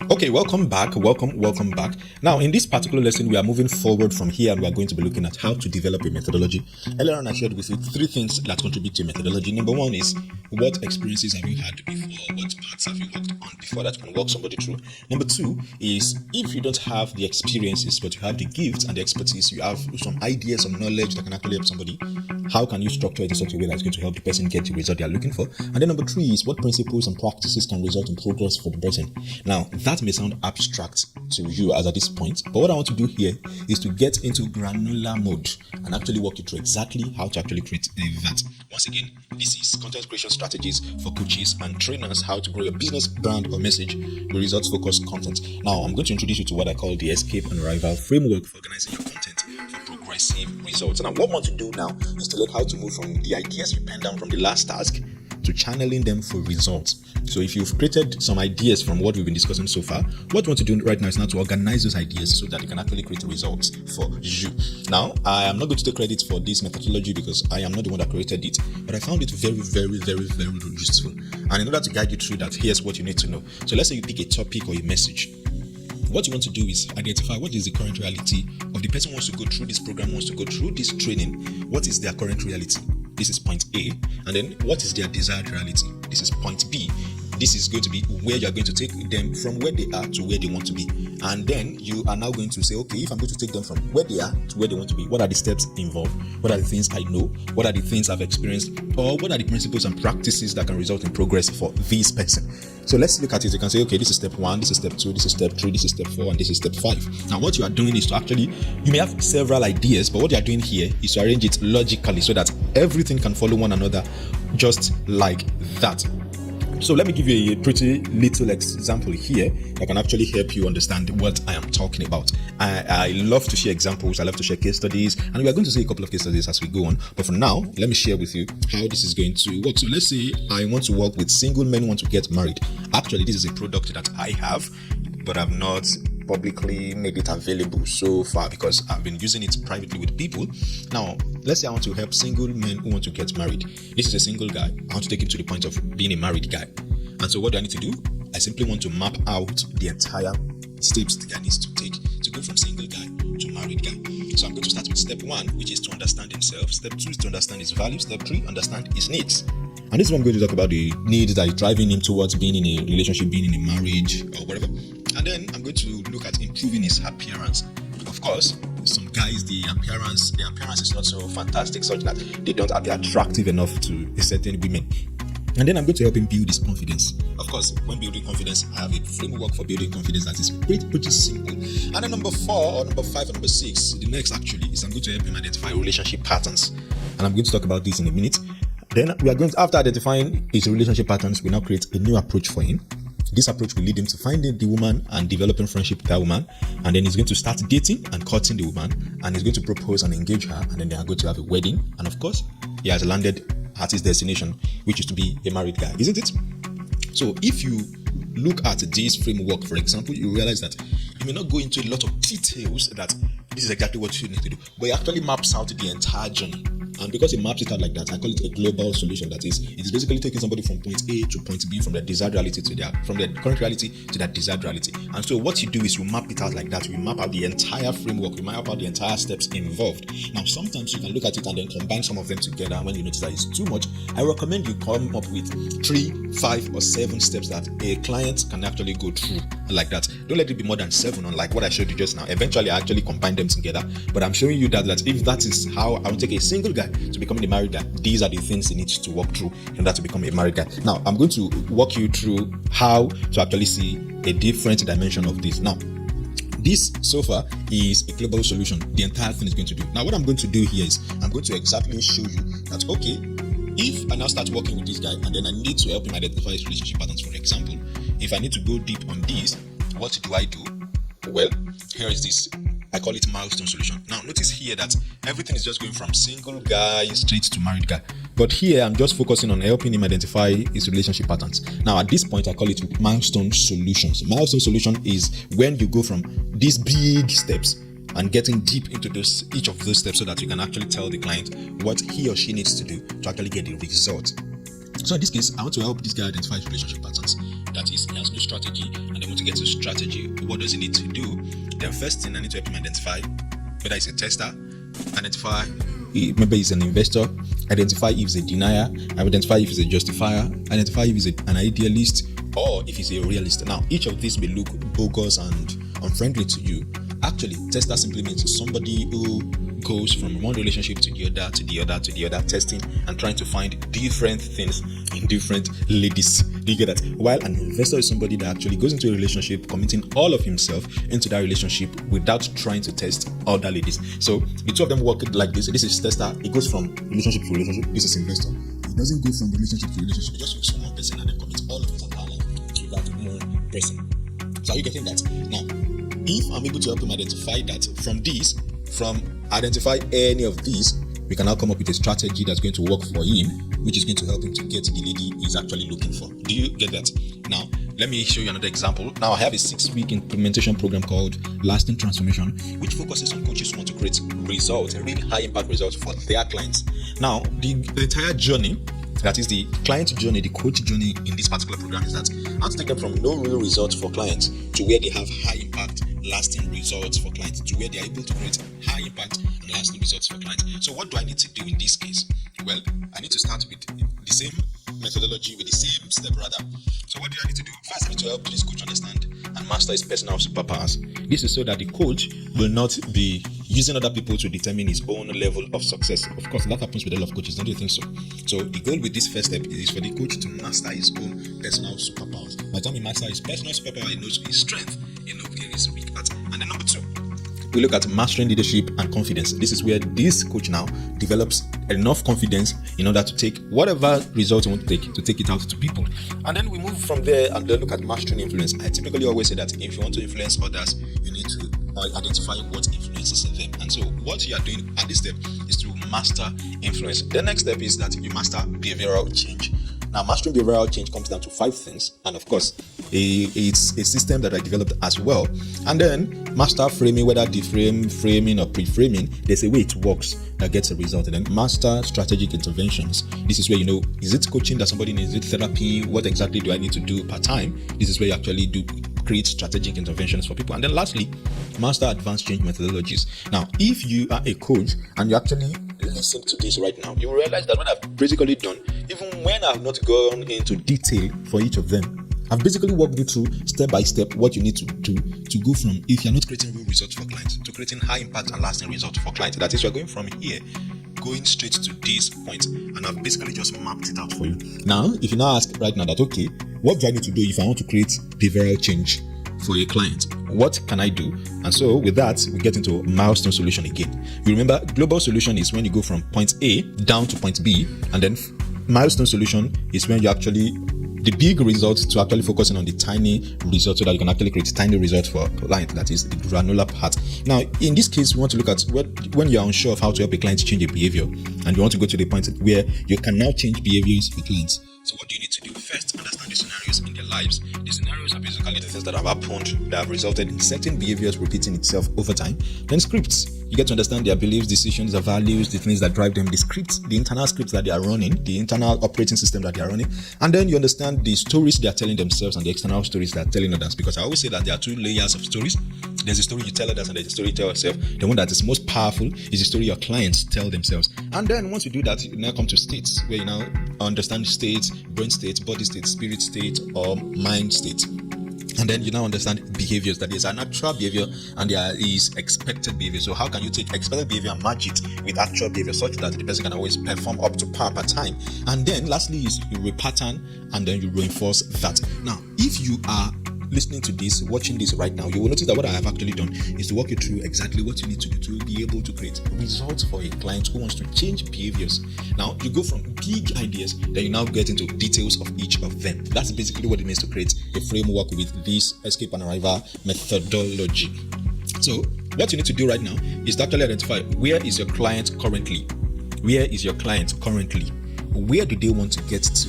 Okay, welcome back. Welcome back. Now, in this particular lesson, we are moving forward from here and we are going to be looking at how to develop a methodology. Earlier on, I shared with you three things that contribute to methodology. Number one is what experiences have you had before? What paths have you worked on before that can walk somebody through? Number two is if you don't have the experiences, but you have the gifts and the expertise, you have some ideas, some knowledge that can actually help somebody, how can you structure it in such a way that's going to help the person get the result they are looking for? And then number three is what principles and practices can result in progress for the person. Now, that may sound abstract to you as at this point, but what I want to do here is to get into granular mode and actually walk you through exactly how to actually create that. Once again, this is content creation strategies for coaches and trainers, how to grow your business, brand, or message with results-focused content. Now, I'm going to introduce you to what I call the escape and arrival framework for organizing your content for progressive results. And what I want to do now is to learn how to move from the ideas you pen down from the last task to channeling them for results. So if you've created some ideas from what we've been discussing so far, what you want to do right now is now to organize those ideas so that you can actually create results for you. Now, I am not going to take credit for this methodology because I am not the one that created it, but I found it very useful. And in order to guide you through that, here's what you need to know. So let's say you pick a topic or a message. What you want to do is identify what is the current reality of the person who wants to go through this program, wants to go through this training. What is their current reality? This is point A. And then what is their desired reality? This is point B. This is going to be where you are going to take them from where they are to where they want to be. And then you are now going to say, okay, if I'm going to take them from where they are to where they want to be, what are the steps involved? What are the things I know? What are the things I've experienced? Or what are the principles and practices that can result in progress for this person? So let's look at it. You can say, okay, this is step 1, this is step 2, this is step 3, this is step 4, and this is step 5. Now, what you are doing is to actually, you may have several ideas, but what you are doing here is to arrange it logically so that everything can follow one another just like that. So let me give you a pretty little example here that can actually help you understand what I am talking about. I love to share examples. I love to share case studies, and we are going to see a couple of case studies as we go on. But for now, let me share with you how this is going to work. So let's say I want to work with single men who want to get married. Actually, this is a product that I have, but I've not publicly made it available so far because I've been using it privately with people. Now, let's say I want to help single men who want to get married. This is a single guy. I want to take him to the point of being a married guy. And so what do I need to do? I simply want to map out the entire steps that I need to take to go from single guy to married guy. So I'm going to start with step 1, which is to understand himself. Step 2 is to understand his values. Step 3, understand his needs. And this is what I'm going to talk about, the needs that are driving him towards being in a relationship, being in a marriage or whatever. And then I'm going to look at improving his appearance. Of course, some guys, the appearance is not so fantastic, such that they don't appear attractive enough to certain women. And then I'm going to help him build his confidence. Of course, when building confidence, I have a framework for building confidence that is pretty simple. And then number 4 or number 5 or number 6, the next actually is I'm going to help him identify relationship patterns. And I'm going to talk about this in a minute. Then we are going to, after identifying his relationship patterns, we now create a new approach for him. This approach will lead him to finding the woman and developing friendship with that woman. And then he's going to start dating and courting the woman. And he's going to propose and engage her. And then they are going to have a wedding. And of course, he has landed at his destination, which is to be a married guy, isn't it? So if you look at this framework, for example, you realize that you may not go into a lot of details that this is exactly what you need to do, but it actually maps out the entire journey. And because it maps it out like that, I call it a global solution. That is, it is basically taking somebody from point A to point B, from their desired reality to from their current reality to that desired reality. And so what you do is you map it out like that. You map out the entire framework. You map out the entire steps involved. Now, sometimes you can look at it and then combine some of them together. And when you notice that it's too much, I recommend you come up with 3, 5, or 7 steps that a client can actually go through like that. Don't let it be more than 7, unlike what I showed you just now. Eventually, I actually combine them together. But I'm showing you that if that is how I will take a single guy to becoming a married guy, these are the things he needs to walk through in order to become a married guy. Now, I'm going to walk you through how to actually see a different dimension of this. Now, this so far is a global solution. The entire thing is going to do. Now, what I'm going to do here is I'm going to exactly show you that, okay, if I now start working with this guy and then I need to help him identify his relationship patterns, for example, if I need to go deep on this, what do I do? Well, here is this. I call it milestone solution. Now, notice here that everything is just going from single guy straight to married guy. But here, I'm just focusing on helping him identify his relationship patterns. Now, at this point, I call it milestone solutions. Milestone solution is when you go from these big steps and getting deep into each of those steps so that you can actually tell the client what he or she needs to do to actually get the result. So in this case, I want to help this guy identify his relationship patterns. That is, he has no strategy and then want to get to strategy, what does he need to do? Then first thing, I need to help him identify whether he's a tester, identify maybe he's an investor, identify if he's a denier, identify if he's a justifier, identify if he's an idealist, or if he's a realist. Now, each of these may look bogus and unfriendly to you. Actually, tester simply means somebody who goes from one relationship to the other, to the other, to the other, testing and trying to find different things in different ladies. Do you get that? While an investor is somebody that actually goes into a relationship, committing all of himself into that relationship without trying to test other ladies. So the two of them work like this. This is tester. It goes from relationship to relationship. This is investor. It doesn't go from relationship to relationship. It just goes from one person and then commits all of his entire life to that one person. So are you getting that? Now, if I'm able to help him identify that from identify any of these, we can now come up with a strategy that's going to work for him, which is going to help him to get the lady he's actually looking for. Do you get that? Now, let me show you another example. Now, I have a 6-week implementation program called Lasting Transformation, which focuses on coaches who want to create results, really high impact results for their clients. Now, the entire journey, that is the client journey, the coach journey in this particular program, is that how to take them from no real results for clients to where they have high impact, lasting results for clients, to where they are able to create high impact and lasting results for clients. So what do I need to do in this case? Well, I need to start with the same methodology, with the same step rather. So what do I need to do? First, I need to help this coach understand and master his personal superpowers. This is so that the coach will not be using other people to determine his own level of success. Of course, that happens with a lot of coaches, don't you think so? So the goal with this first step is for the coach to master his own personal superpowers. By the time he masters his personal superpower, he knows his strength, he knows his weak part. And then number 2, we look at mastering leadership and confidence. This is where this coach now develops enough confidence in order to take whatever result you want to take it out to people. And then we move from there and then look at mastering influence. I typically always say that if you want to influence others, you need to identify what influences them. And so what you are doing at this step is to master influence. The next step is that you master behavioral change. Now, mastering behavioral change comes down to 5 things, and of course, it's a system that I developed as well. And then master framing, whether framing or pre-framing, there's a way it works that gets a result. And then master strategic interventions. This is where is it coaching that somebody needs? Is it therapy? What exactly do I need to do part time? This is where you actually create strategic interventions for people. And then lastly, master advanced change methodologies. Now, if you are a coach and you actually listen to this right now, you will realize that what I've basically done, even when I've not gone into detail for each of them, I've basically walked you through step by step what you need to do to go from, if you're not creating real results for clients, to creating high impact and lasting results for clients. That is, we're going from here, going straight to this point, and I've basically just mapped it out for you. Now, if you now ask right now that, okay, what do I need to do if I want to create behavioral change for a client? What can I do? And so with that, we get into milestone solution again. You remember, global solution is when you go from point A down to point B, and then milestone solution is when you actually, the big results, to actually focusing on the tiny results so that you can actually create tiny results for a client. That is the granular part. Now, in this case, we want to look at when you're unsure of how to help a client change a behavior, and you want to go to the point where you can now change behaviors for clients. So what do you need to do? First, understand the scenarios in their lives. The scenarios are basically the things that have happened that have resulted in certain behaviors repeating itself over time. Then scripts. You get to understand their beliefs, decisions, their values, the things that drive them, the scripts, the internal scripts that they are running, the internal operating system that they are running. And then you understand the stories they are telling themselves and the external stories they are telling others. Because I always say that there are 2 layers of stories. There's a story you tell others and there's a story you tell yourself. The one that is most powerful is the story your clients tell themselves. And then once you do that, you now come to states, where you now understand states, brain state, body state, spirit state, or mind state. And then you now understand behaviors, that is an actual behavior and there is expected behavior. So how can you take expected behavior and match it with actual behavior such that the person can always perform up to par per time? And then lastly is you repattern and then you reinforce that. Now, if you are listening to this, watching this right now, you will notice that what I have actually done is to walk you through exactly what you need to do to be able to create results for a client who wants to change behaviors. Now, you go from big ideas, then you now get into details of each of them. That's basically what it means to create a framework with this escape and arrival methodology. So, what you need to do right now is to actually identify, where is your client currently? Where is your client currently? Where do they want to get to?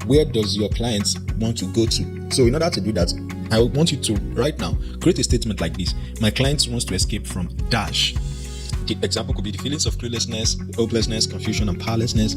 Where does your client want to go to? So in order to do that, I want you to right now create a statement like this. My client wants to escape from dash. The example could be the feelings of cluelessness, hopelessness, confusion, and powerlessness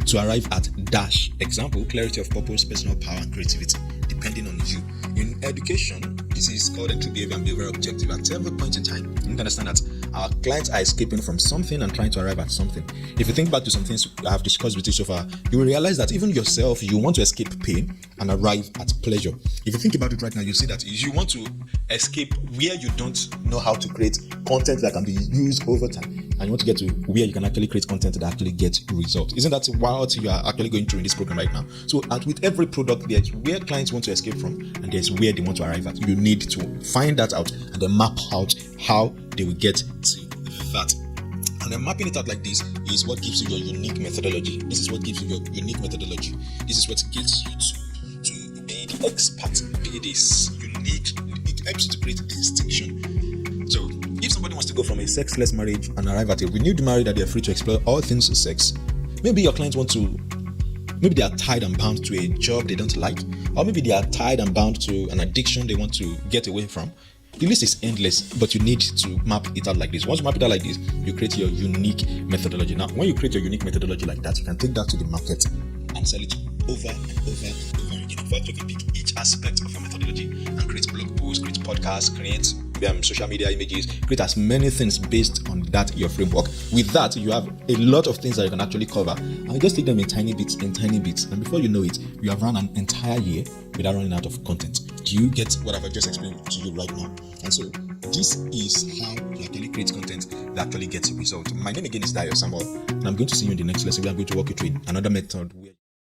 to arrive at dash. Example, clarity of purpose, personal power, and creativity, depending on you. In education, this is called entry behavior and behavioral objective. At every point in time, you need to understand that our clients are escaping from something and trying to arrive at something. If you think back to some things I have discussed with you so far, you will realize that even yourself, you want to escape pain and arrive at pleasure. If you think about it right now, you see that you want to escape where you don't know how to create content that can be used over time, and you want to get to where you can actually create content that actually gets results. Isn't that what you are actually going through in this program right now? So with every product, there's where clients want to escape from and there's where they want to arrive at. You need to find that out and then map out how they will get to that. And then mapping it out like this is what gives you your unique methodology. This is what gives you your unique methodology. This is what gets you to be the expert, be this unique. It helps you to create a distinction. So if somebody wants to go from a sexless marriage and arrive at a renewed marriage that they are free to explore all things sex, maybe your clients maybe they are tied and bound to a job they don't like, or maybe they are tied and bound to an addiction they want to get away from. The list is endless, but you need to map it out like this. Once you map it out like this, you create your unique methodology. Now, when you create your unique methodology like that, you can take that to the market and sell it over and over and over again. In fact, you can pick each aspect of your methodology and create blog posts, create podcasts, create social media images, create as many things based on that your framework. With that, you have a lot of things that you can actually cover, and you just take them in tiny bits, and before you know it, you have run an entire year without running out of content. Do you get what I've just explained to you right now? And so this is how you actually create content that actually gets a result. My name again is Dayo Samuel, and I'm going to see you in the next lesson. We are going to walk you through another method where